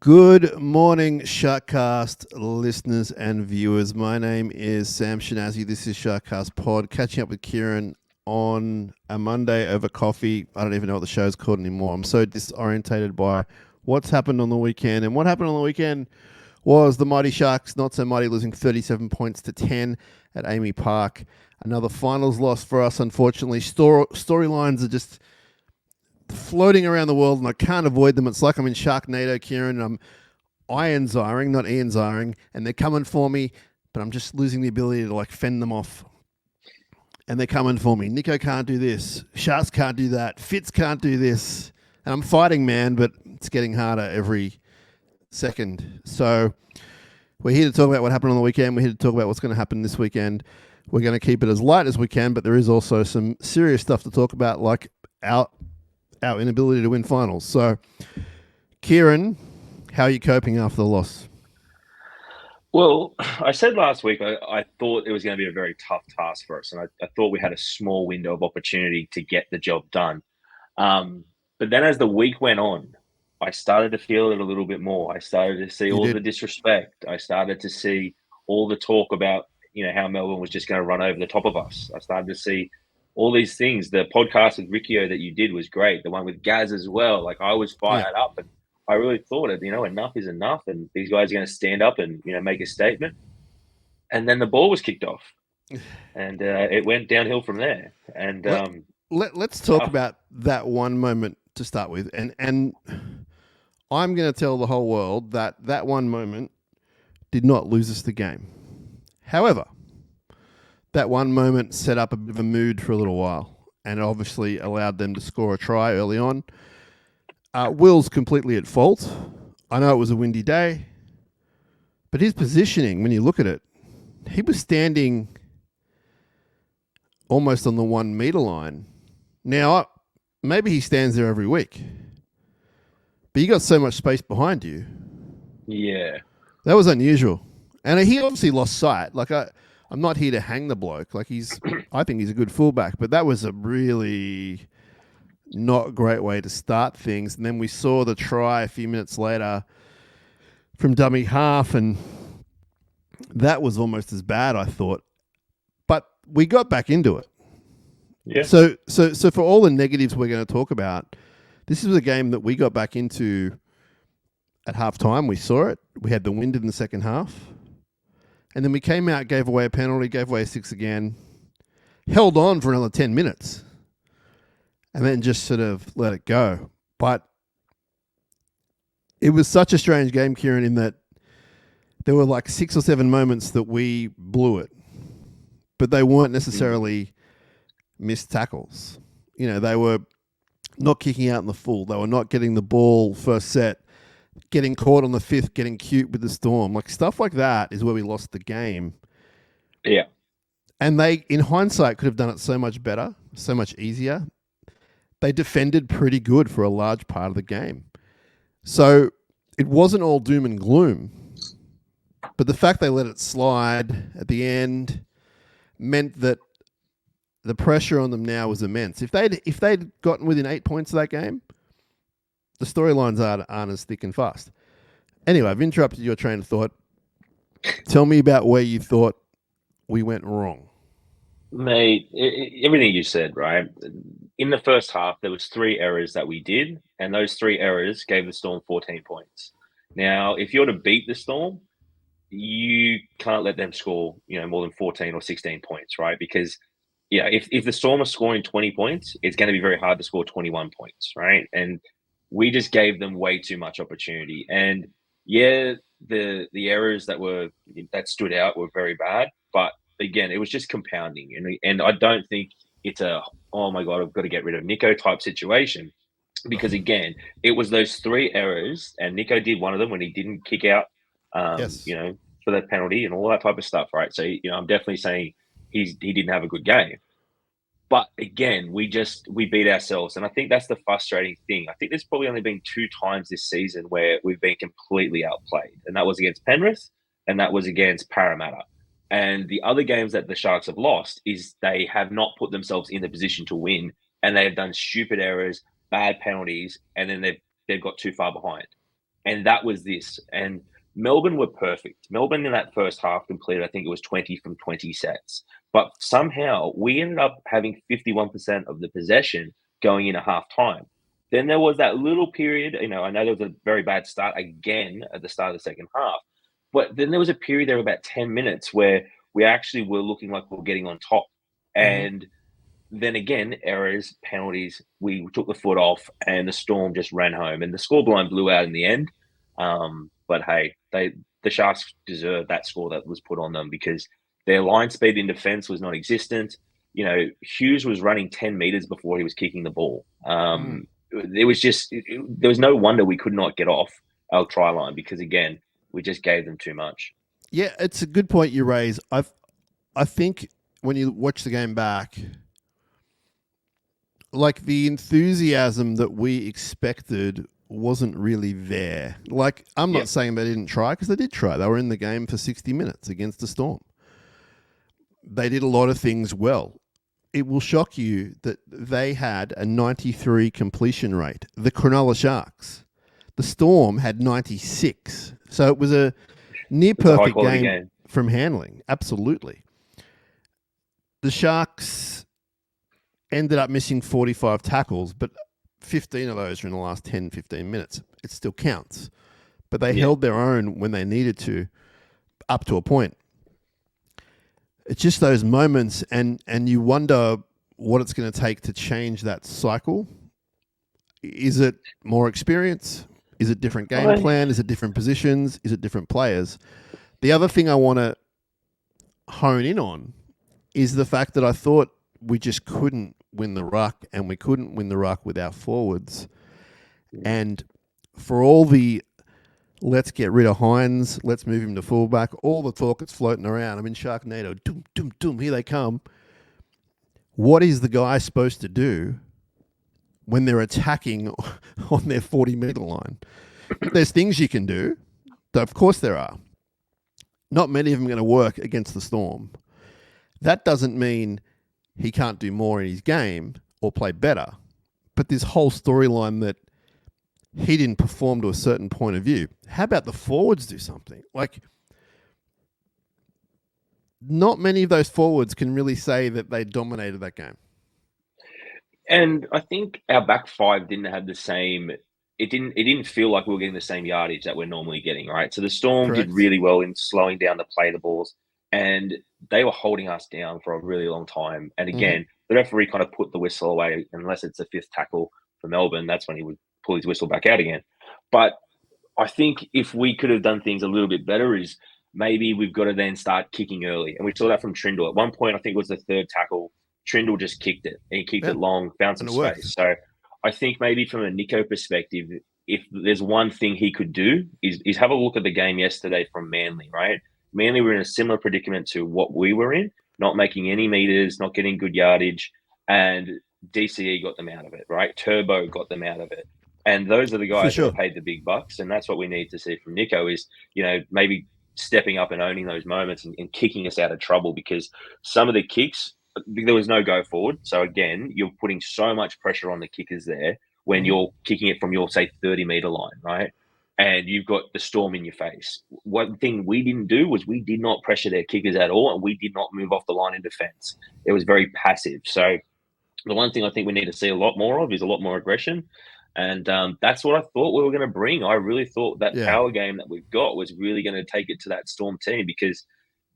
Good morning, SharkCast listeners and viewers. My name is Sam Shinazzi. This is SharkCast Pod. Catching up with Kieran on a Monday over coffee. I don't even know what the show's called anymore. I'm so disorientated by what's happened on the weekend. And what happened on the weekend was the mighty Sharks, not so mighty, losing 37 points to 10 at Amy Park. Another finals loss for us, unfortunately. Storylines are just floating around the world, and I can't avoid them. It's like I'm in Sharknado, Kieran, and I'm Iron Ziring, not Ian Ziring, and they're coming for me, but I'm just losing the ability to fend them off. And they're coming for me. Nico can't do this. Sharks can't do that. Fitz can't do this. And I'm fighting, man, but it's getting harder every second. So we're here to talk about what happened on the weekend. We're here to talk about what's going to happen this weekend. We're going to keep it as light as we can, but there is also some serious stuff to talk about, like our inability to win finals. So, Kieran, how are you coping after the loss? Well, I said last week I thought it was going to be a very tough task for us, and I thought we had a small window of opportunity to get the job done. But then as the week went on, I started to feel it a little bit more. I started to see all the disrespect. I started to see all the talk about, how Melbourne was just going to run over the top of us. I started to see all these things. The podcast with Riccio that you did was great. The one with Gaz as well. I was fired up, and I really thought enough is enough, and these guys are going to stand up and make a statement. And then the ball was kicked off, and it went downhill from there. And let's talk about that one moment to start with, and I'm going to tell the whole world that one moment did not lose us the game. However, that one moment set up a bit of a mood for a little while, and it obviously allowed them to score a try early on. Will's completely at fault. I know it was a windy day, but his positioning, when you look at it, he was standing almost on the 1 meter line. Now, maybe he stands there every week, but you got so much space behind you. Yeah. That was unusual. And he obviously lost sight. I'm not here to hang the bloke. I think he's a good fullback, but that was a really not a great way to start things. And then we saw the try a few minutes later from dummy half, and that was almost as bad, I thought. But we got back into it. Yeah. So for all the negatives we're going to talk about, this was a game that we got back into at halftime. We saw it. We had the wind in the second half. And then we came out, gave away a penalty, gave away a 6 again, held on for another 10 minutes, and then just sort of let it go. But it was such a strange game, Kieran, in that there were 6 or 7 moments that we blew it, but they weren't necessarily missed tackles. They were not kicking out in the full. They were not getting the ball first set, getting caught on the fifth, getting cute with the Storm. Stuff like that is where we lost the game. Yeah. And they, in hindsight, could have done it so much better, so much easier. They defended pretty good for a large part of the game. So it wasn't all doom and gloom. But the fact they let it slide at the end meant that the pressure on them now was immense. If they'd gotten within 8 points of that game, the storylines aren't as thick and fast. Anyway, I've interrupted your train of thought. Tell me about where you thought we went wrong. Mate, everything you said, right? In the first half, there was 3 errors that we did, and those 3 errors gave the Storm 14 points. Now, if you're to beat the Storm, you can't let them score, more than 14 or 16 points, right? Because, if the Storm are scoring 20 points, it's going to be very hard to score 21 points, right? And we just gave them way too much opportunity. And the errors that stood out were very bad, but again, it was just compounding. And I don't think it's oh my God, I've got to get rid of Nico type situation, because again, it was those 3 errors, and Nico did one of them when he didn't kick out, Yes. for that penalty and all that type of stuff, right? So, I'm definitely saying he didn't have a good game. But again, we beat ourselves. And I think that's the frustrating thing. I think there's probably only been 2 times this season where we've been completely outplayed. And that was against Penrith, and that was against Parramatta. And the other games that the Sharks have lost is they have not put themselves in the position to win, and they have done stupid errors, bad penalties, and then they've got too far behind. And that was this. And Melbourne were perfect. Melbourne in that first half completed, I think it was 20 from 20 sets. But somehow we ended up having 51% of the possession going into half time. Then there was that little period, I know there was a very bad start again at the start of the second half, but then there was a period there of about 10 minutes where we actually were looking like we were getting on top. Mm-hmm. And then again, errors, penalties, we took the foot off and the Storm just ran home and the scoreline blew out in the end. But hey, the Sharks deserve that score that was put on them because their line speed in defense was non-existent. Hughes was running 10 meters before he was kicking the ball. It was just there was no wonder we could not get off our try line because again, we just gave them too much. Yeah, it's a good point you raise. I think when you watch the game back, like the enthusiasm that we expected wasn't really there. Like, I'm not saying they didn't try because they did try. They were in the game for 60 minutes against the Storm. They did a lot of things well. It will shock you that they had a 93 completion rate. The Cronulla Sharks. The Storm had 96. So it was a near perfect game from handling. Absolutely. The Sharks ended up missing 45 tackles, but 15 of those were in the last 10, 15 minutes. It still counts. But they held their own when they needed to, up to a point. It's just those moments, and you wonder what it's going to take to change that cycle. Is it more experience? Is it different game plan? Is it different positions? Is it different players? The other thing I want to hone in on is the fact that I thought we just couldn't win the ruck, and we couldn't win the ruck with our forwards. And for all the let's get rid of Hines, let's move him to fullback, all the talk that's floating around, I'm in Sharknado, doom, doom, doom, here they come. What is the guy supposed to do when they're attacking on their 40-meter line? There's things you can do. Of course there are. Not many of them are going to work against the Storm. That doesn't mean he can't do more in his game or play better. But this whole storyline that he didn't perform to a certain point of view. How about the forwards do something? Like, not many of those forwards can really say that they dominated that game. And I think our back five didn't have the same. It didn't feel like we were getting the same yardage that we're normally getting, right? So the Storm did really well in slowing down the play the balls, and they were holding us down for a really long time. And again, the referee kind of put the whistle away, unless it's a fifth tackle for Melbourne. That's when he would pull his whistle back out again. But I think if we could have done things a little bit better is maybe we've got to then start kicking early. And we saw that from Trindle. At one point, I think it was the third tackle, Trindle just kicked it. And he kicked it long, found some space. So I think maybe from a Nico perspective, if there's one thing he could do is have a look at the game yesterday from Manly, right? Manly were in a similar predicament to what we were in, not making any meters, not getting good yardage. And DCE got them out of it, right? Turbo got them out of it. And those are the guys that are paid the big bucks. And that's what we need to see from Nico is, maybe stepping up and owning those moments and kicking us out of trouble because some of the kicks, there was no go forward. So again, you're putting so much pressure on the kickers there when you're kicking it from your, say, 30-meter line, right? And you've got the Storm in your face. One thing we didn't do was we did not pressure their kickers at all, and we did not move off the line in defense. It was very passive. So the one thing I think we need to see a lot more of is a lot more aggression. And that's what I thought we were going to bring. I really thought that power game that we've got was really going to take it to that Storm team because,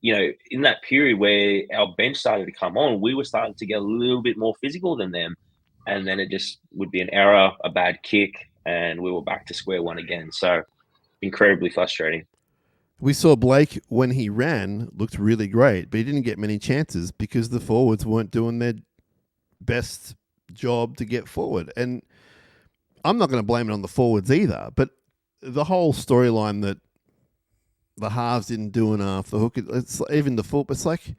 in that period where our bench started to come on, we were starting to get a little bit more physical than them. And then it just would be an error, a bad kick, and we were back to square one again. So incredibly frustrating. We saw Blake, when he ran, looked really great, but he didn't get many chances because the forwards weren't doing their best job to get forward. And I'm not going to blame it on the forwards either, but the whole storyline that the halves didn't do enough, the hook, it's even the full, it's like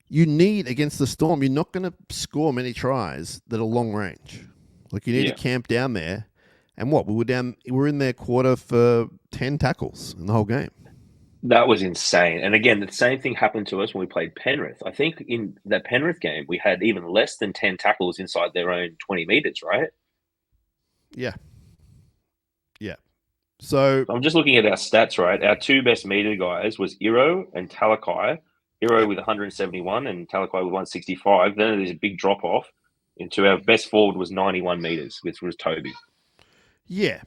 you need against the Storm, you're not going to score many tries that are long range. Like you need to camp down there. And what? We were in their quarter for 10 tackles in the whole game. That was insane. And again, the same thing happened to us when we played Penrith. I think in that Penrith game, we had even less than 10 tackles inside their own 20 meters, right? Yeah. Yeah. So I'm just looking at our stats, right? Our two best meter guys was Iro and Talakai. Iro yep. with 171 and Talakai with 165. Then there's a big drop off into our best forward was 91 meters, which was Toby. Yeah.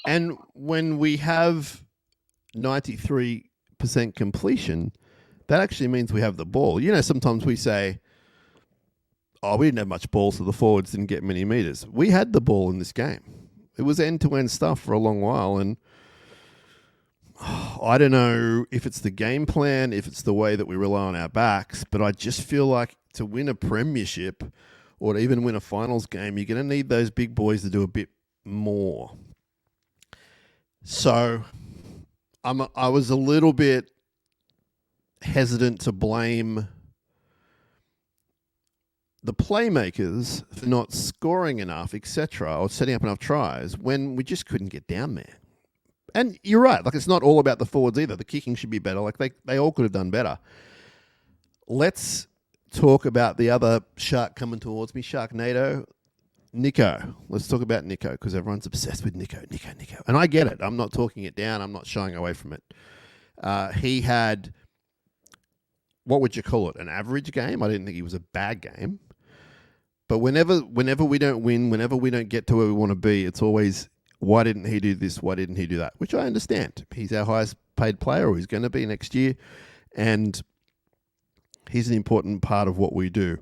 And when we have 93% completion, that actually means we have the ball. You know, sometimes we say, oh, we didn't have much ball, so the forwards didn't get many meters. We had the ball in this game. It was end-to-end stuff for a long while, and I don't know if it's the game plan, if it's the way that we rely on our backs, but I just feel like to win a premiership or to even win a finals game, you're going to need those big boys to do a bit more. So I was a little bit hesitant to blame the playmakers for not scoring enough, etc., or setting up enough tries when we just couldn't get down there. And you're right. Like, it's not all about the forwards either. The kicking should be better. Like, they all could have done better. Let's talk about the other shark coming towards me, Sharknado. Nico. Let's talk about Nico, because everyone's obsessed with Nico. And I get it. I'm not talking it down. I'm not shying away from it. He had, what would you call it, an average game? I didn't think he was a bad game. But whenever we don't win, whenever we don't get to where we want to be, it's always, why didn't he do this? Why didn't he do that? Which I understand. He's our highest paid player, or he's going to be next year. And he's an important part of what we do.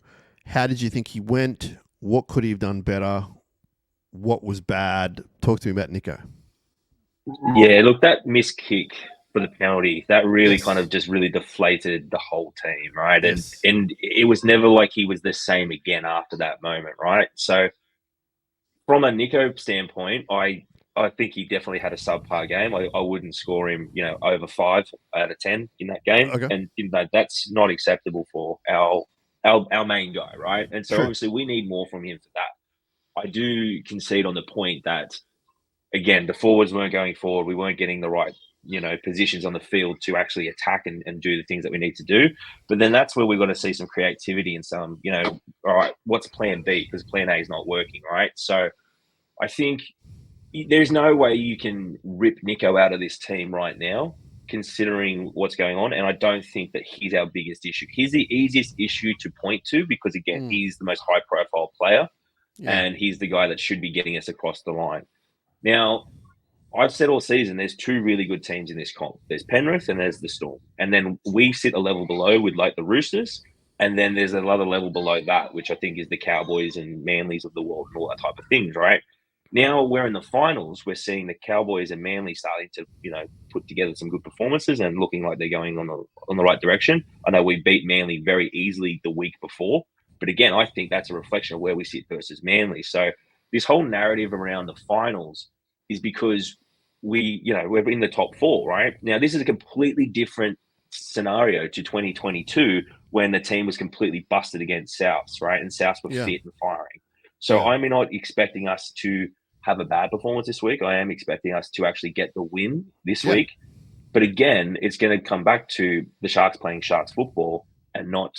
How did you think he went? What could he have done better? What was bad? Talk to me about Nico. Yeah, look, that missed kick for the penalty, that really kind of just really deflated the whole team, right? Yes. And it was never like he was the same again after that moment, right? So from a Nico standpoint, I think he definitely had a subpar game. I wouldn't score him, over 5 out of 10 in that game, Okay. and that's not acceptable for our main guy, right? And so True. obviously we need more from him for that. I do concede on the point that, again, the forwards weren't going forward. We weren't getting the right, positions on the field to actually attack and do the things that we need to do. But then that's where we've got to see some creativity and some, all right, what's plan B? Because plan A is not working, right? So I think there's no way you can rip Nico out of this team right now, considering what's going on. And I don't think that he's our biggest issue. He's the easiest issue to point to because, again, he's the most high profile player and he's the guy that should be getting us across the line. Now, I've said all season there's two really good teams in this comp. There's Penrith and there's the Storm. And then we sit a level below with like the Roosters. And then there's another level below that, which I think is the Cowboys and Manleys of the world and all that type of things, right? Now we're in the finals. We're seeing the Cowboys and Manly starting to, put together some good performances and looking like they're going on the right direction. I know we beat Manly very easily the week before, but again, I think that's a reflection of where we sit versus Manly. So this whole narrative around the finals is because we're in the top 4, right? Now this is a completely different scenario to 2022 when the team was completely busted against Souths, right? And Souths were fit and firing. So I'm not expecting us to have a bad performance this week. I am expecting us to actually get the win this week. But again, it's going to come back to the Sharks playing Sharks football and not,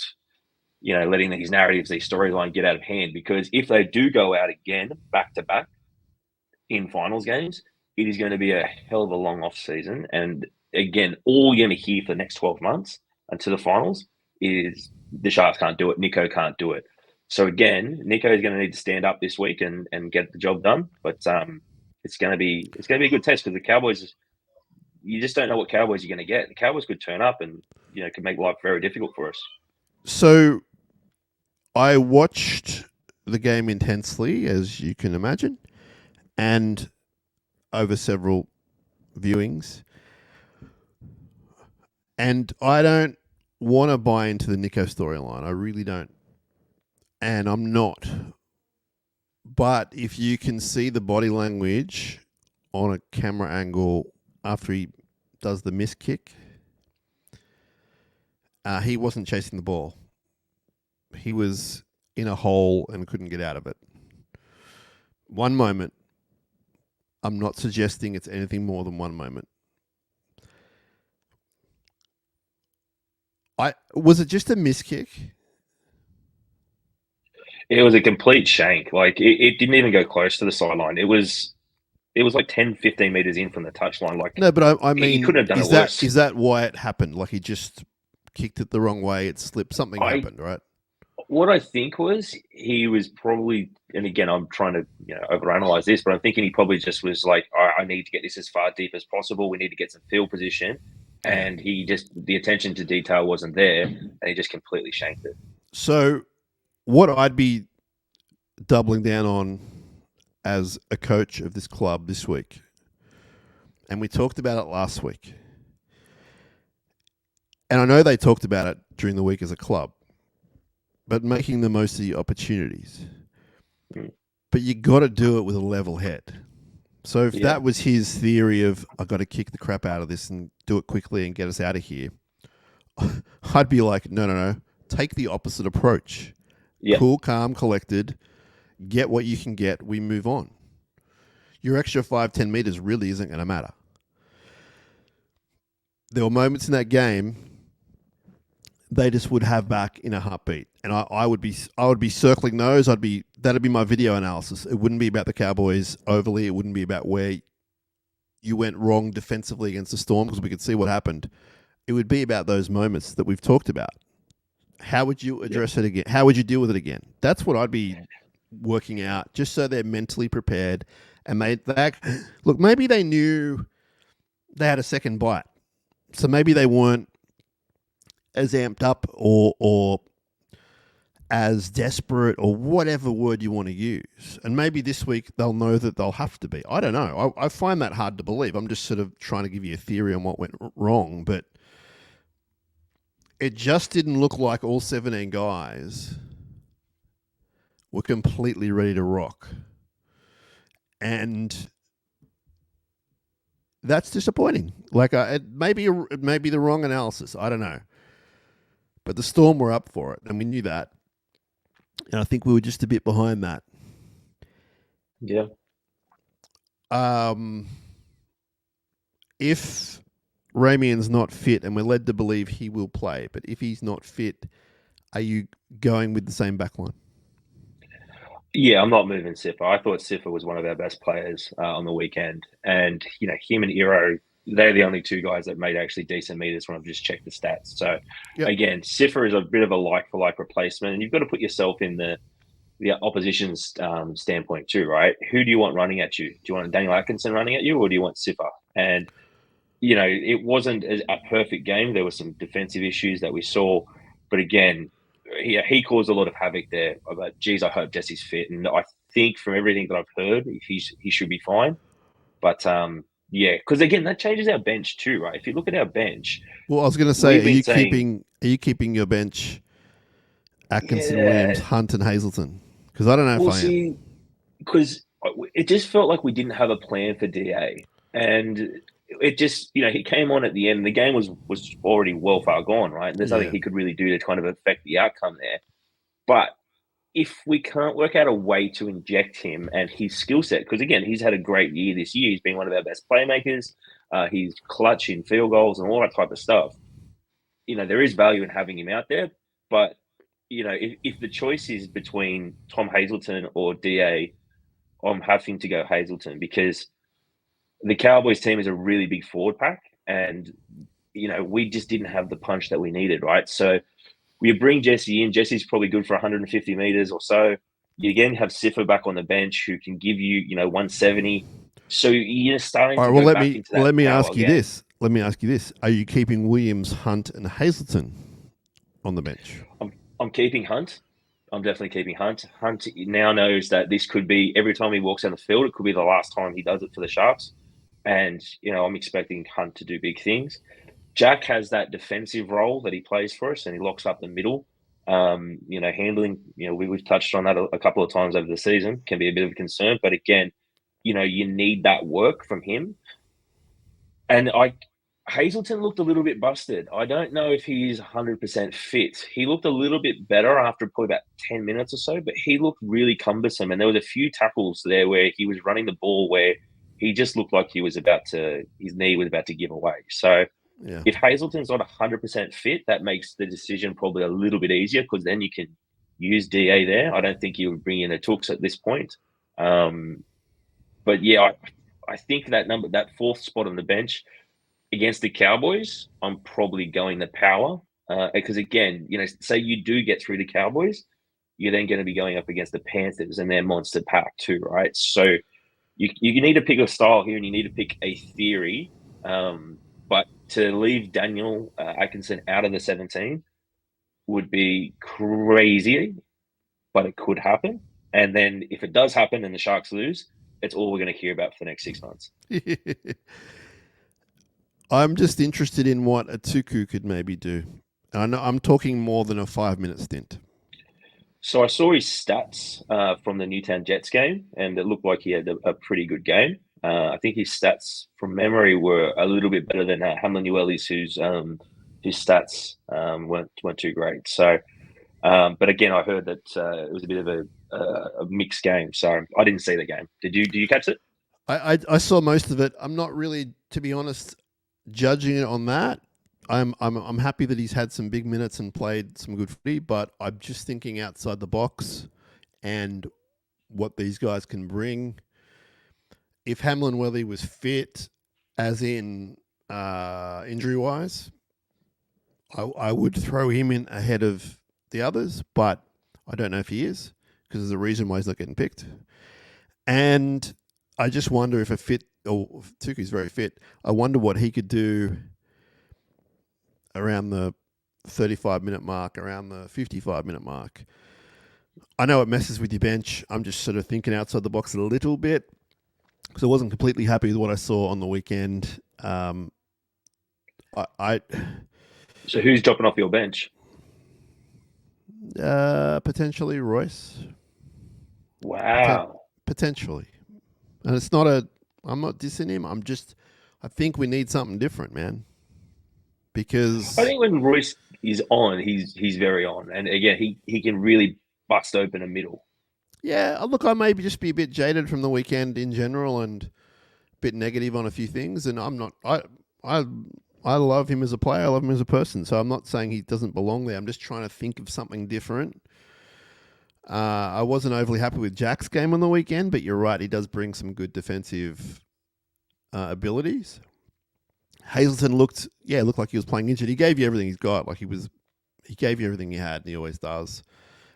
letting these narratives, these storylines get out of hand. Because if they do go out again, back to back in finals games, it is going to be a hell of a long off season. And again, all you're going to hear for the next 12 months until the finals is the Sharks can't do it. Nico can't do it. So again, Nico is going to need to stand up this week and get the job done. But it's going to be a good test because the Cowboys, you just don't know what Cowboys you're going to get. The Cowboys could turn up and could make life very difficult for us. So I watched the game intensely, as you can imagine, and over several viewings. And I don't want to buy into the Nico storyline. I really don't. And I'm not. But if you can see the body language on a camera angle after he does the miss kick, he wasn't chasing the ball. He was in a hole and couldn't get out of it. One moment. I'm not suggesting it's anything more than one moment. Was it just a miss kick? It was a complete shank. Like it didn't even go close to the sideline. It was it was like 10, 15 meters in from the touchline. Like, No, but I he mean, couldn't have done is it worse. that why it happened? Like he just kicked it the wrong way, it slipped, something happened, right? What I think was he was probably, and again, I'm trying to overanalyze this, but I'm thinking he probably just was like, I need to get this as far deep as possible. We need to get some field position, and he just the attention to detail wasn't there, and he just completely shanked it. So, what I'd be doubling down on as a coach of this club this week, and we talked about it last week, and I know they talked about it during the week as a club, but making the most of the opportunities. But you got to do it with a level head. So if that was his theory of, I got to kick the crap out of this and do it quickly and get us out of here, I'd be like, no. Take the opposite approach. Yeah. Cool, calm, collected. Get what you can get. We move on. Your extra 5-10 meters really isn't going to matter. There were moments in that game they just would have back in a heartbeat, and I would be circling those. That'd be my video analysis. It wouldn't be about the Cowboys overly. It wouldn't be about where you went wrong defensively against the Storm, because we could see what happened. It would be about those moments that we've talked about. How would you address it again? How would you deal with it again? That's what I'd be working out, just so they're mentally prepared. And look, maybe they knew they had a second bite, so maybe they weren't as amped up or as desperate, or whatever word you want to use. And maybe this week they'll know that they'll have to be. I don't know. I find that hard to believe. I'm just sort of trying to give you a theory on what went wrong, but it just didn't look like all 17 guys were completely ready to rock. And that's disappointing. Like, it may be the wrong analysis. I don't know. But the Storm were up for it, and we knew that. And I think we were just a bit behind that. Yeah. If Ramian's not fit, and we're led to believe he will play, but if he's not fit, are you going with the same backline? Yeah, I'm not moving Siffer. I thought Siffer was one of our best players on the weekend. And, him and Iro, they're the only two guys that made actually decent meters when I've just checked the stats. So, Again, Siffer is a bit of a like-for-like replacement. And you've got to put yourself in the opposition's standpoint too, right? Who do you want running at you? Do you want Daniel Atkinson running at you, or do you want Siffer? And, it wasn't a perfect game. There were some defensive issues that we saw. But again, he caused a lot of havoc there. But, geez, I hope Jesse's fit. And I think from everything that I've heard, he should be fine. But, because again, that changes our bench too, right? If you look at our bench. Well, I was going to say, are you keeping your bench Atkinson, Williams, Hunt, and Hazleton? Because I don't know if I am. Because it just felt like we didn't have a plan for DA. And it just, he came on at the end. The game was already well far gone, right? And there's nothing he could really do to kind of affect the outcome there. But if we can't work out a way to inject him and his skill set, because again, he's had a great year this year. He's been one of our best playmakers. He's clutch in field goals and all that type of stuff. There is value in having him out there. But, if the choice is between Tom Hazleton or DA, I'm having to go Hazleton, because the Cowboys team is a really big forward pack, and we just didn't have the punch that we needed, right? So we bring Jesse in. Jesse's probably good for 150 meters or so. You again have Siffer back on the bench, who can give you 170. So you're starting. All right. Let me ask you this. Let me ask you this: are you keeping Williams, Hunt, and Hazleton on the bench? I'm keeping Hunt. I'm definitely keeping Hunt. Hunt now knows that this could be, every time he walks down the field, it could be the last time he does it for the Sharks. And, I'm expecting Hunt to do big things. Jack has that defensive role that he plays for us, and he locks up the middle. Handling, we've touched on that a couple of times over the season, can be a bit of a concern. But again, you need that work from him. And Hazleton looked a little bit busted. I don't know if he's 100% fit. He looked a little bit better after probably about 10 minutes or so, but he looked really cumbersome. And there was a few tackles there where he was running the ball where he just looked like his knee was about to give away. So if Hazleton's not 100% fit, that makes the decision probably a little bit easier, because then you can use DA there. I don't think you would bring in a Tooks at this point. But yeah, I think that fourth spot on the bench against the Cowboys, I'm probably going the power. Because again, say you do get through the Cowboys, you're then going to be going up against the Panthers and their monster pack too, right? So you need to pick a style here and you need to pick a theory. But to leave Daniel Atkinson out of the 17 would be crazy, but it could happen. And then if it does happen and the Sharks lose, it's all we're going to hear about for the next 6 months. I'm just interested in what Atuku could maybe do. I know I'm talking more than a 5-minute stint. So I saw his stats from the Newtown Jets game, and it looked like he had a pretty good game. I think his stats from memory were a little bit better than Hamlin Ueli's, whose stats weren't too great. So, but again, I heard that it was a bit of a mixed game. So I didn't see the game. Did you catch it? I saw most of it. I'm not really, to be honest, judging it on that. I'm happy that he's had some big minutes and played some good footy, but I'm just thinking outside the box and what these guys can bring. If Hamlin Welly was fit, as in injury wise, I would throw him in ahead of the others, but I don't know if he is because there's a reason why he's not getting picked. And I just wonder if Tuku's very fit. I wonder what he could do around the 35-minute mark, around the 55-minute mark. I know it messes with your bench. I'm just sort of thinking outside the box a little bit because I wasn't completely happy with what I saw on the weekend. So who's dropping off your bench? Potentially Royce. Wow. Potentially. And I'm not dissing him. I think we need something different, man. Because I think when Royce is on, he's very on, and again, he can really bust open a middle. Yeah, look, I may just be a bit jaded from the weekend in general and a bit negative on a few things, and I'm not. I love him as a player. I love him as a person. So I'm not saying he doesn't belong there. I'm just trying to think of something different. I wasn't overly happy with Jack's game on the weekend, but you're right. He does bring some good defensive abilities. Hazleton looked like he was playing injured. He gave you everything he's got. Like he gave you everything he had, and he always does.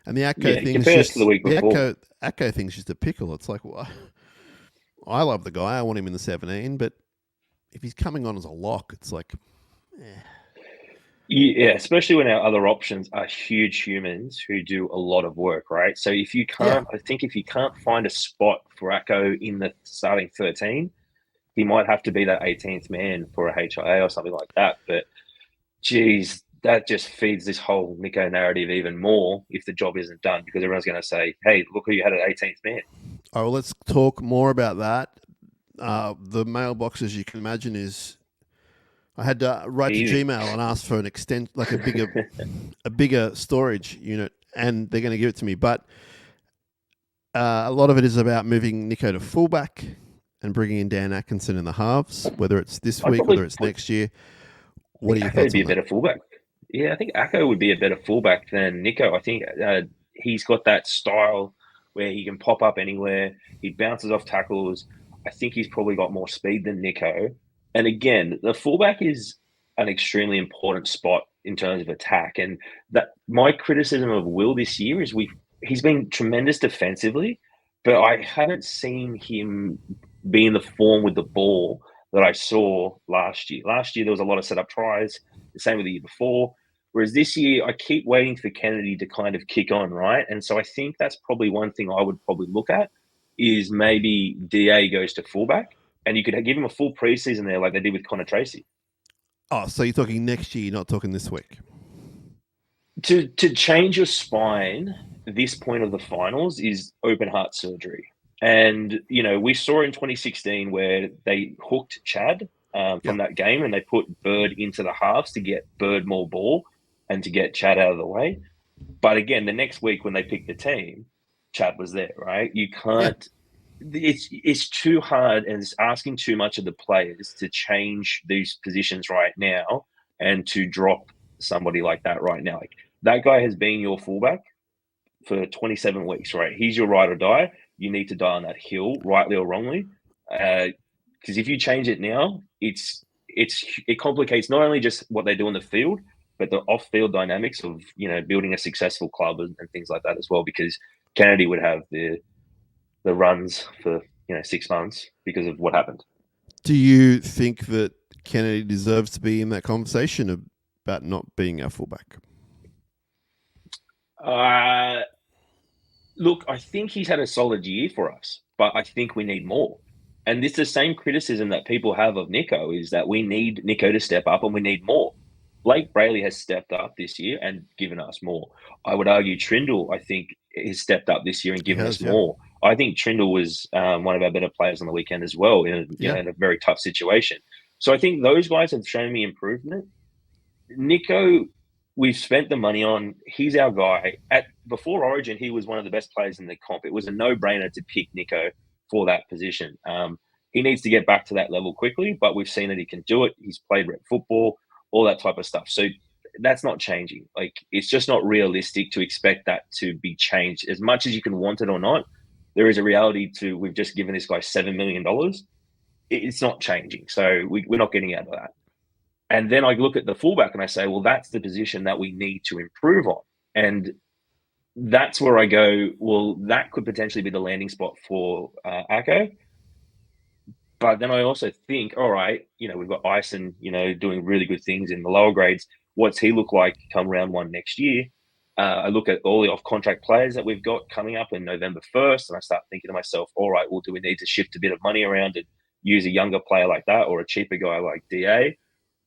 And the Atco thing's just the week before. Atco thing's just a pickle. It's like, well, I love the guy. I want him in the 17, but if he's coming on as a lock, it's like, Yeah, especially when our other options are huge humans who do a lot of work, right? So if you can't, I think if you can't find a spot for Acco in the starting 13, he might have to be that 18th man for a HIA or something like that. But geez, that just feeds this whole Nico narrative even more if the job isn't done, because everyone's going to say, hey, look who you had at 18th man. All right, well, let's talk more about that. The mailbox, as you can imagine, is I had to write to Gmail and ask for an a bigger storage unit, and they're going to give it to me. But a lot of it is about moving Nico to fullback and bringing in Dan Atkinson in the halves, whether it's this week, whether it's next year. What are your thoughts on that? Be a better fullback. Yeah, I think Acco would be a better fullback than Nico. I think he's got that style where he can pop up anywhere. He bounces off tackles. I think he's probably got more speed than Nico. And again, the fullback is an extremely important spot in terms of attack. And that my criticism of Will this year is he's been tremendous defensively, but I haven't seen him be in the form with the ball that I saw last year. Last year, there was a lot of set-up tries, the same with the year before. Whereas this year, I keep waiting for Kennedy to kind of kick on, right? And so I think that's probably one thing I would probably look at is maybe DA goes to fullback, and you could give him a full preseason there like they did with Connor Tracy. Oh, so you're talking next year, you're not talking this week? To change your spine this point of the finals is open heart surgery. And, we saw in 2016 where they hooked Chad from that game and they put Bird into the halves to get Bird more ball and to get Chad out of the way. But again, the next week when they picked the team, Chad was there, right? You can't it's too hard and it's asking too much of the players to change these positions right now and to drop somebody like that right now. Like that guy has been your fullback for 27 weeks, right? He's your ride or die. You need to die on that hill, rightly or wrongly. Because if you change it now, it complicates not only just what they do on the field, but the off-field dynamics of building a successful club and things like that as well. Because Kennedy would have the runs for 6 months because of what happened. Do you think that Kennedy deserves to be in that conversation about not being our fullback? Look, I think he's had a solid year for us, but I think we need more. And it's the same criticism that people have of Nico, is that we need Nico to step up and we need more. Blake Brayley has stepped up this year and given us more. I would argue Trindle, I think, has stepped up this year and given us more. I think Trindle was one of our better players on the weekend as well in a very tough situation. So I think those guys have shown me improvement. Nico, we've spent the money on. He's our guy. Before Origin, he was one of the best players in the comp. It was a no-brainer to pick Nico for that position. He needs to get back to that level quickly, but we've seen that he can do it. He's played rep football, all that type of stuff. So that's not changing. Like, it's just not realistic to expect that to be changed. As much as you can want it or not, there is a reality to, we've just given this guy $7 million. It's not changing. So we're not getting out of that. And then I look at the fullback and I say, well, that's the position that we need to improve on. And that's where I go, well, that could potentially be the landing spot for Ako. But then I also think, all right, we've got Ison, doing really good things in the lower grades. What's he look like come round one next year? I look at all the off-contract players that we've got coming up in November 1st, and I start thinking to myself, all right, well, do we need to shift a bit of money around and use a younger player like that or a cheaper guy like DA?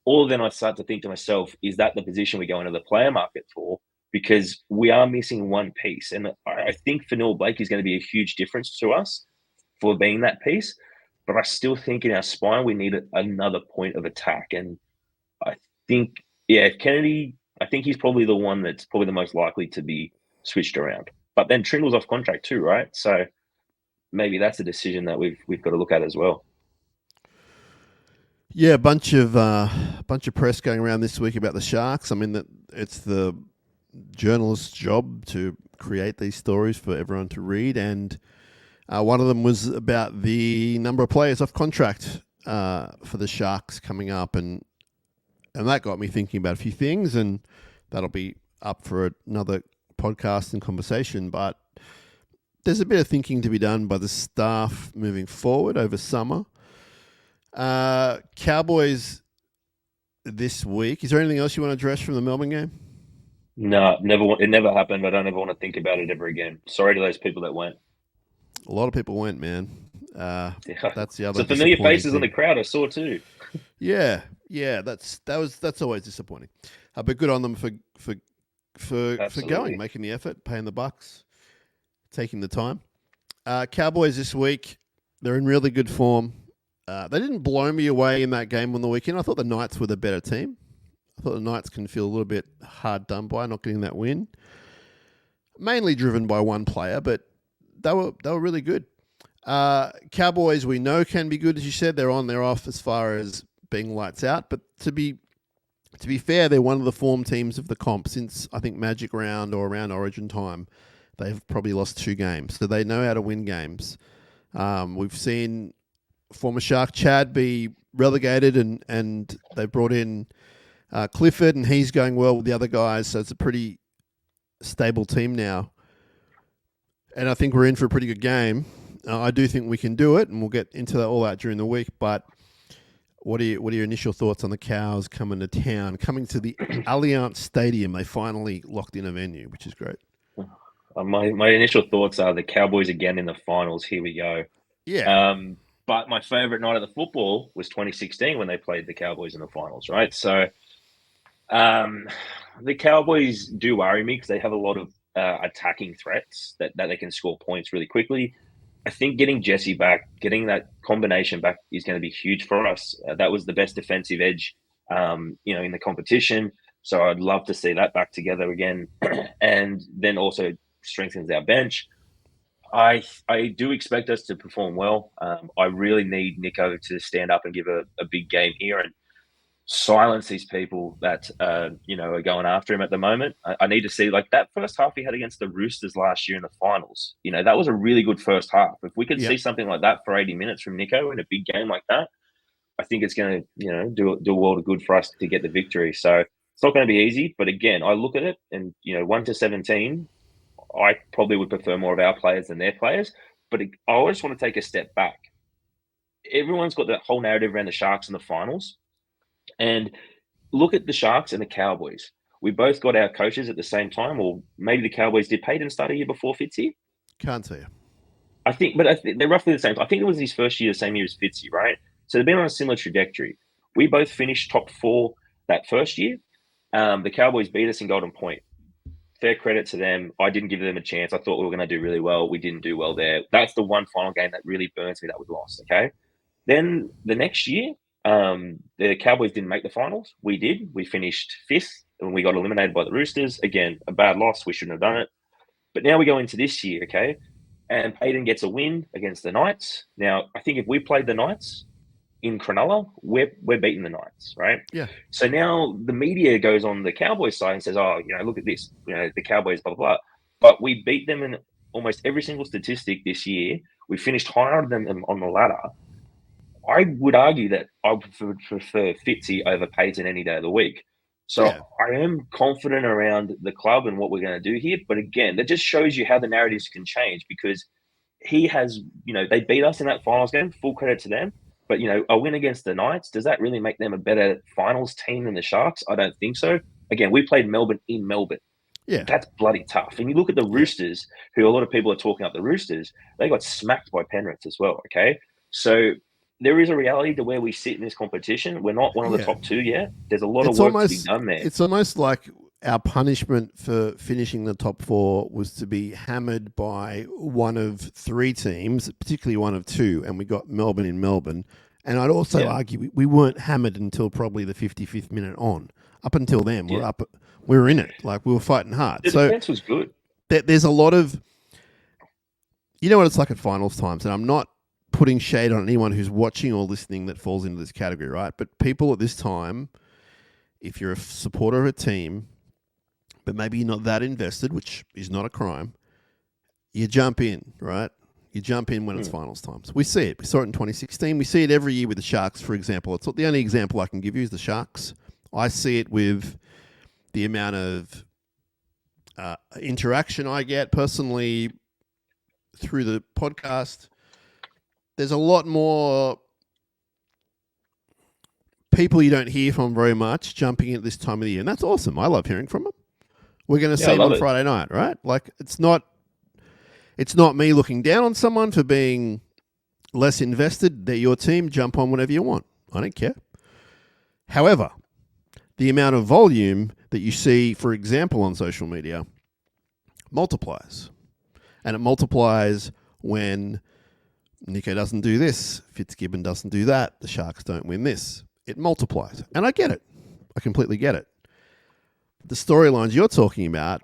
Or then I start to think to myself, is that the position we go into the player market for? Because we are missing one piece. And I think Fanil Blake is going to be a huge difference to us for being that piece. But I still think in our spine, we need another point of attack. And I think, Kennedy, I think he's probably the one that's probably the most likely to be switched around. But then Trindle's off contract too, right? So maybe that's a decision that we've got to look at as well. Yeah, a bunch of press going around this week about the Sharks. I mean, that it's the journalist's job to create these stories for everyone to read, and one of them was about the number of players off contract for the Sharks coming up, and that got me thinking about a few things, and that'll be up for another podcast and conversation. But there's a bit of thinking to be done by the staff moving forward over summer. Cowboys this week. Is there anything else you want to address from the Melbourne game? No, it never happened. I don't ever want to think about it ever again. Sorry to those people that went. A lot of people went, man. That's the other. Some familiar faces in the crowd I saw too. Yeah, that's always disappointing. But good on them for going, making the effort, paying the bucks, taking the time. Cowboys this week, they're in really good form. They didn't blow me away in that game on the weekend. I thought the Knights were the better team. I thought the Knights can feel a little bit hard done by not getting that win. Mainly driven by one player, but they were really good. Cowboys, we know, can be good, as you said. They're on, they're off as far as being lights out. But to be fair, they're one of the form teams of the comp since, I think, Magic Round or around Origin time. They've probably lost 2 games, so they know how to win games. We've seen former Shark Chad be relegated, and they brought in Clifford, and he's going well with the other guys, so it's a pretty stable team now. And I think we're in for a pretty good game. I do think we can do it, and we'll get into all that during the week. But what are your initial thoughts on the Cows coming to town, coming to the Allianz Stadium? They finally locked in a venue, which is great. My initial thoughts are the Cowboys again in the finals. Here we go. Yeah. But my favorite night of the football was 2016 when they played the Cowboys in the finals, right? So the Cowboys do worry me because they have a lot of attacking threats that they can score points really quickly. I think getting Jesse back, getting that combination back is going to be huge for us. That was the best defensive edge, in the competition. So I'd love to see that back together again, and then also strengthens our bench. I do expect us to perform well. I really need Nico to stand up and give a big game here. And silence these people that are going after him at the moment. I need to see like that first half he had against the Roosters last year in the finals. That was a really good first half. If we could Yep. see something like that for 80 minutes from Nico in a big game like that, I think it's going to do a world of good for us to get the victory. So it's not going to be easy, but again, I look at it and 1-17. I probably would prefer more of our players than their players, but I always want to take a step back. Everyone's got that whole narrative around the Sharks in the finals. And look at the Sharks and the Cowboys. We both got our coaches at the same time, or maybe the Cowboys did. Payton start a year before Fitzy. Can't tell you. I think they're roughly the same. I think it was his first year, the same year as Fitzy, right? So they've been on a similar trajectory. We both finished top 4 that first year. The Cowboys beat us in Golden Point. Fair credit to them. I didn't give them a chance. I thought we were going to do really well. We didn't do well there. That's the one final game that really burns me that we lost, okay? Then the next year, the Cowboys didn't make the finals. We did. We finished 5th, and we got eliminated by the Roosters. Again, a bad loss. We shouldn't have done it. But now we go into this year, okay? And Payton gets a win against the Knights. Now, I think if we played the Knights in Cronulla, we're beating the Knights, right? Yeah. So now the media goes on the Cowboys side and says, oh, look at this. The Cowboys, blah, blah, blah. But we beat them in almost every single statistic this year. We finished higher than them on the ladder. I would argue that I would prefer Fitzy over Payton any day of the week. So yeah. I am confident around the club and what we're going to do here. But again, that just shows you how the narratives can change because he has, they beat us in that finals game, full credit to them. But, a win against the Knights, does that really make them a better finals team than the Sharks? I don't think so. Again, we played Melbourne in Melbourne. Yeah. That's bloody tough. And you look at the Roosters, who a lot of people are talking up the Roosters, they got smacked by Penrith as well, okay? So there is a reality to where we sit in this competition. We're not one of the top 2 yet. There's a lot of work to be done there. It's almost like our punishment for finishing the top 4 was to be hammered by one of 3 teams, particularly one of 2, and we got Melbourne in Melbourne. And I'd also argue we weren't hammered until probably the 55th minute on. Up until then, we were in it. Like, we were fighting hard. The defense was good. There's a lot of... You know what it's like at finals times, and I'm not putting shade on anyone who's watching or listening that falls into this category, right? But people at this time, if you're a supporter of a team, but maybe you're not that invested, which is not a crime, you jump in, right? You jump in when it's finals times. We see it. We saw it in 2016. We see it every year with the Sharks, for example. It's not the only example I can give you is the Sharks. I see it with the amount of interaction I get personally through the podcast. There's a lot more people you don't hear from very much jumping in at this time of the year. And that's awesome. I love hearing from them. We're going to see them on Friday night, right? Like, it's not me looking down on someone for being less invested. They're your team. Jump on whenever you want. I don't care. However, the amount of volume that you see, for example, on social media multiplies. And it multiplies when Nico doesn't do this, Fitzgibbon doesn't do that, the Sharks don't win this. It multiplies. And I get it. I completely get it. The storylines you're talking about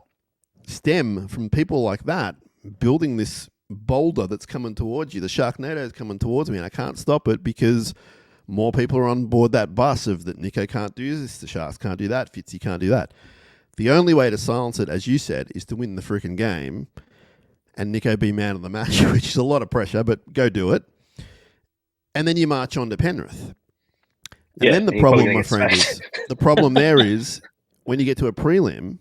stem from people like that building this boulder that's coming towards you. The Sharknado is coming towards me, and I can't stop it because more people are on board that bus of that Nico can't do this, the Sharks can't do that, Fitzy can't do that. The only way to silence it, as you said, is to win the freaking game and Nico be man of the match, which is a lot of pressure, but go do it. And then you march on to Penrith. And then the problem, my friend, is the problem there is when you get to a prelim,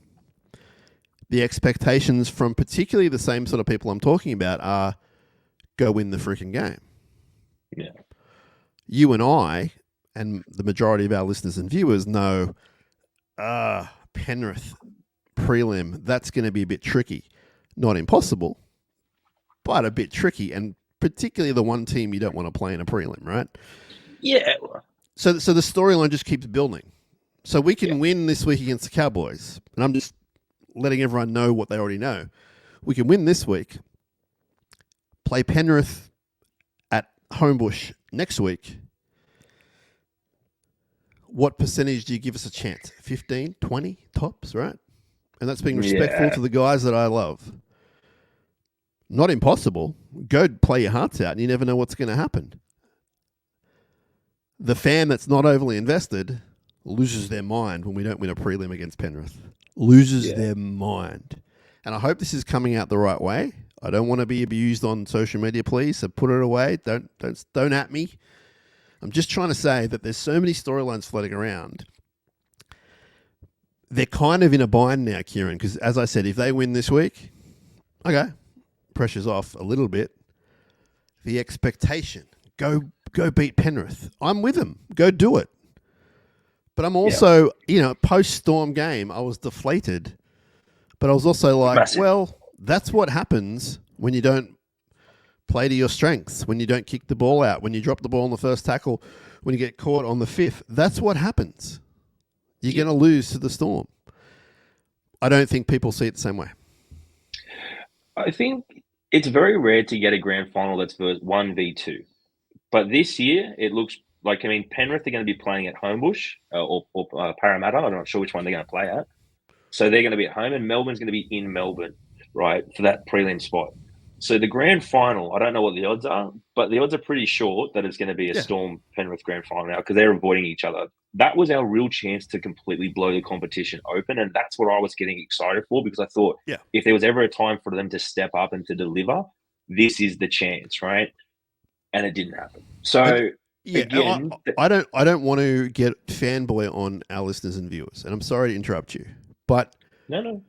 the expectations from particularly the same sort of people I'm talking about are go win the freaking game. Yeah. You and I, and the majority of our listeners and viewers know, Penrith prelim, that's going to be a bit tricky. Not impossible, but a bit tricky, and particularly the one team you don't want to play in a prelim, right? Yeah. So the storyline just keeps building. So we can win this week against the Cowboys, and I'm just letting everyone know what they already know. We can win this week, play Penrith at Homebush next week. What percentage do you give us a chance? 15, 20 tops, right? And that's being respectful to the guys that I love. Not impossible. Go play your hearts out and you never know what's going to happen. The fan that's not overly invested, loses their mind when we don't win a prelim against Penrith. Loses Yeah. their mind. And I hope this is coming out the right way. I don't want to be abused on social media, please. So put it away. Don't at me. I'm just trying to say that there's so many storylines floating around. They're kind of in a bind now, Kieran, because as I said, if they win this week, okay, pressure's off a little bit. The expectation, go beat Penrith. I'm with them. Go do it. But I'm also, post-Storm game, I was deflated. But I was also like, Massive. well, that's what happens when you don't play to your strengths, when you don't kick the ball out, when you drop the ball on the first tackle, when you get caught on the fifth. That's what happens. You're going to lose to the Storm. I don't think people see it the same way. I think it's very rare to get a grand final that's 1v2. But this year, it looks like, Penrith are going to be playing at Homebush or Parramatta. I'm not sure which one they're going to play at. So they're going to be at home, and Melbourne's going to be in Melbourne, right, for that prelim spot. So the grand final, I don't know what the odds are, but the odds are pretty short that it's going to be a Storm Penrith grand final now because they're avoiding each other. That was our real chance to completely blow the competition open, and that's what I was getting excited for because I thought if there was ever a time for them to step up and to deliver, this is the chance, right? And it didn't happen. So again, I don't want to get fanboy on our listeners and viewers, and I'm sorry to interrupt you, but no,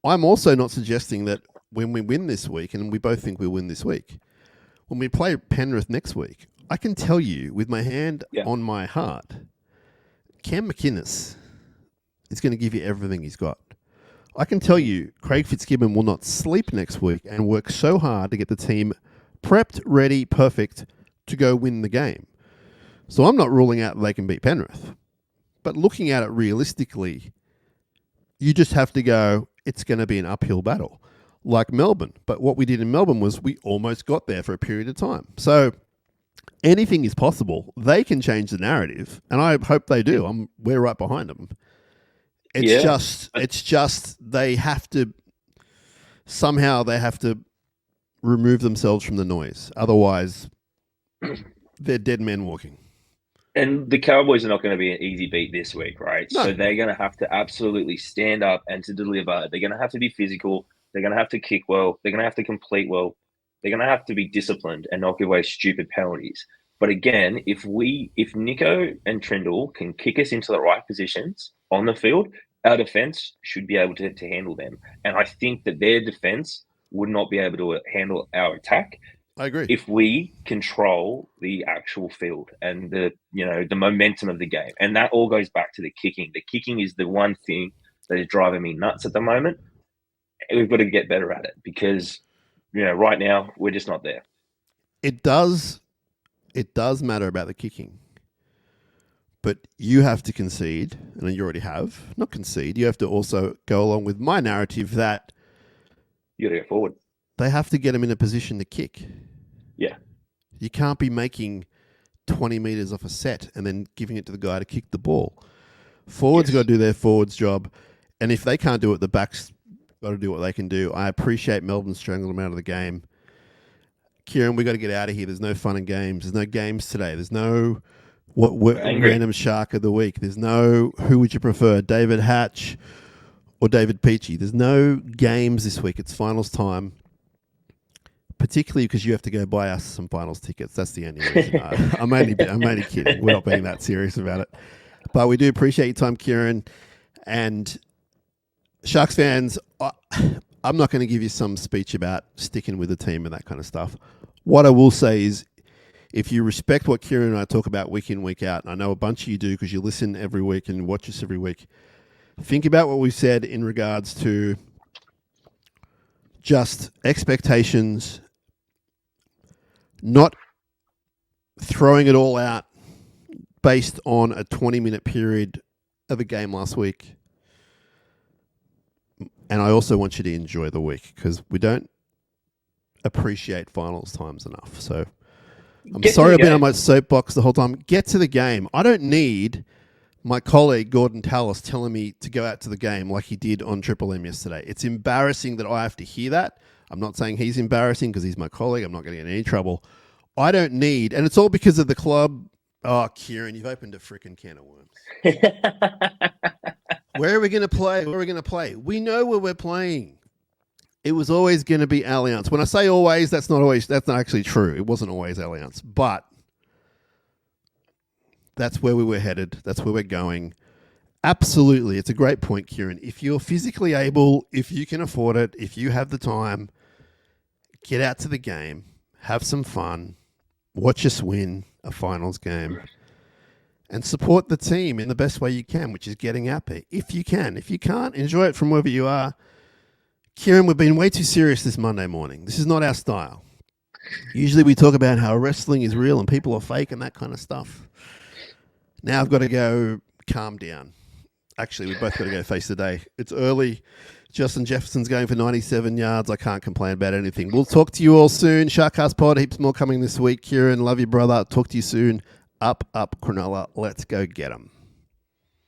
I'm also not suggesting that when we win this week, and we both think we'll win this week, when we play Penrith next week, I can tell you with my hand on my heart, Cam McInnes is going to give you everything he's got. I can tell you Craig Fitzgibbon will not sleep next week and work so hard to get the team prepped, ready, perfect to go win the game. So I'm not ruling out they can beat Penrith. But looking at it realistically, you just have to go, it's going to be an uphill battle. Like Melbourne. But what we did in Melbourne was we almost got there for a period of time. So anything is possible. They can change the narrative, and I hope they do. We're right behind them. It's just they have to remove themselves from the noise. Otherwise, they're dead men walking. And the Cowboys are not going to be an easy beat this week, right? No. So they're going to have to absolutely stand up and to deliver. They're going to have to be physical. They're going to have to kick well. They're going to have to complete well. They're going to have to be disciplined and not give away stupid penalties. But again, if Nico and Trindle can kick us into the right positions on the field, our defense should be able to handle them. And I think that their defense would not be able to handle our attack. I agree. If we control the actual field and the momentum of the game. And that all goes back to the kicking. The kicking is the one thing that is driving me nuts at the moment. We've got to get better at it because, right now we're just not there. It does matter about the kicking. But you have to concede, and you already have. Not concede. You have to also go along with my narrative that you got to go forward. They have to get them in a position to kick. Yeah. You can't be making 20 metres off a set and then giving it to the guy to kick the ball. Forwards got to do their forwards job. And if they can't do it, the backs got to do what they can do. I appreciate Melbourne strangling them out of the game. Kieran, we got to get out of here. There's no fun and games. There's no games today. There's no random shark of the week. There's no who would you prefer, David Hatch or David Peachy. There's no games this week. It's finals time. Particularly because you have to go buy us some finals tickets. That's the only reason. I'm only kidding. We're not being that serious about it. But we do appreciate your time, Kieran. And Sharks fans, I'm not going to give you some speech about sticking with the team and that kind of stuff. What I will say is, if you respect what Kieran and I talk about week in, week out, and I know a bunch of you do because you listen every week and watch us every week, think about what we've said in regards to just expectations, not throwing it all out based on a 20-minute period of a game last week. And I also want you to enjoy the week because we don't appreciate finals times enough. So I'm sorry I've been on my soapbox the whole time. Get to the game. I don't need my colleague Gordon Tallis telling me to go out to the game like he did on Triple M yesterday. It's embarrassing that I have to hear that. I'm not saying he's embarrassing because he's my colleague. I'm not going to get in any trouble. I don't need, and it's all because of the club Oh, Kieran, you've opened a freaking can of worms. Where are we going to play? Where are we going to play? We know where we're playing. It was always going to be Allianz. When I say always, that's not actually true. It wasn't always Allianz, but that's where we were headed. That's where we're going. Absolutely. It's a great point, Kieran. If you're physically able, if you can afford it, if you have the time, get out to the game, have some fun, watch us win a finals game, and support the team in the best way you can, which is getting out there. If you can. If you can't, enjoy it from wherever you are. Kieran, we've been way too serious this Monday morning. This is not our style. Usually we talk about how wrestling is real and people are fake and that kind of stuff. Now I've got to go calm down. Actually, we've both got to go face the day. It's early. Justin Jefferson's going for 97 yards. I can't complain about anything. We'll talk to you all soon. SharkCast Pod, heaps more coming this week. Kieran, love you, brother. Talk to you soon. Up, Cronulla. Let's go get 'em.